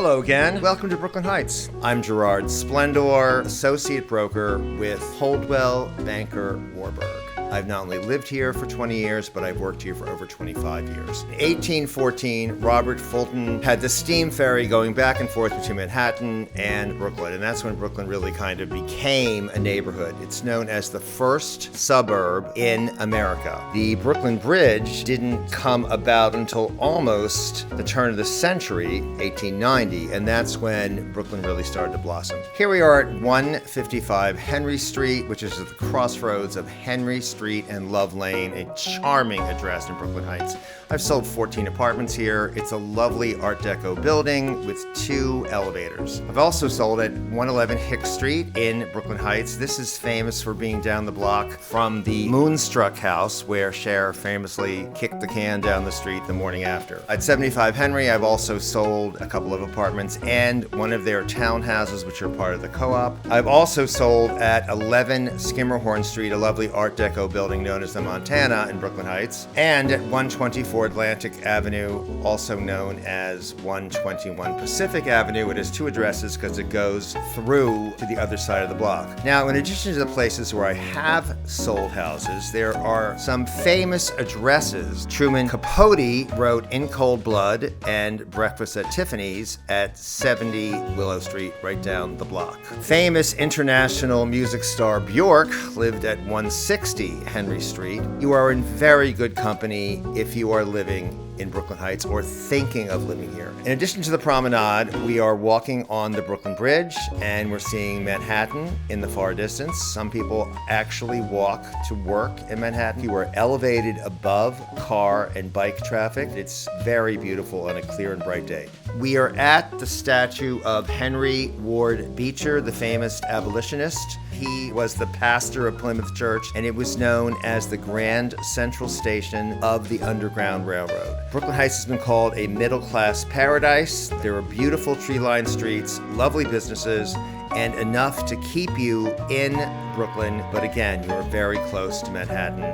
Hello again. Welcome to Brooklyn Heights. I'm Gerard Splendore, associate broker with Coldwell Banker Warburg. I've not only lived here for 20 years, but I've worked here for over 25 years. In 1814, Robert Fulton had the steam ferry going back and forth between Manhattan and Brooklyn, and that's when Brooklyn really kind of became a neighborhood. It's known as the first suburb in America. The Brooklyn Bridge didn't come about until almost the turn of the century, 1890, and that's when Brooklyn really started to blossom. Here we are at 155 Henry Street, which is at the crossroads of Henry Street and Love Lane, a charming address in Brooklyn Heights. I've sold 14 apartments here. It's a lovely Art Deco building with 2 elevators. I've also sold at 111 Hicks Street in Brooklyn Heights. This is famous for being down the block from the Moonstruck house where Cher famously kicked the can down the street the morning after. At 75 Henry, I've also sold a couple of apartments and one of their townhouses, which are part of the co-op. I've also sold at 11 Skimmerhorn Street, a lovely Art Deco building known as the Montana in Brooklyn Heights, and at 124 Atlantic Avenue, also known as 121 Pacific Avenue. It has 2 addresses because it goes through to the other side of the block. Now, in addition to the places where I have sold houses, there are some famous addresses. Truman Capote wrote In Cold Blood and Breakfast at Tiffany's at 70 Willow Street, right down the block. Famous international music star Bjork lived at 160 Henry Street. You are in very good company if you are living in Brooklyn Heights or thinking of living here. In addition to the promenade, we are walking on the Brooklyn Bridge and we're seeing Manhattan in the far distance. Some people actually walk to work in Manhattan. You are elevated above car and bike traffic. It's very beautiful on a clear and bright day. We are at the statue of Henry Ward Beecher, the famous abolitionist. He was the pastor of Plymouth Church, and it was known as the Grand Central Station of the Underground Railroad. Brooklyn Heights has been called a middle-class paradise. There are beautiful tree-lined streets, lovely businesses, and enough to keep you in Brooklyn, but again, you're very close to Manhattan.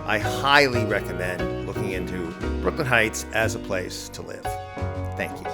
I highly recommend looking into Brooklyn Heights as a place to live. Thank you.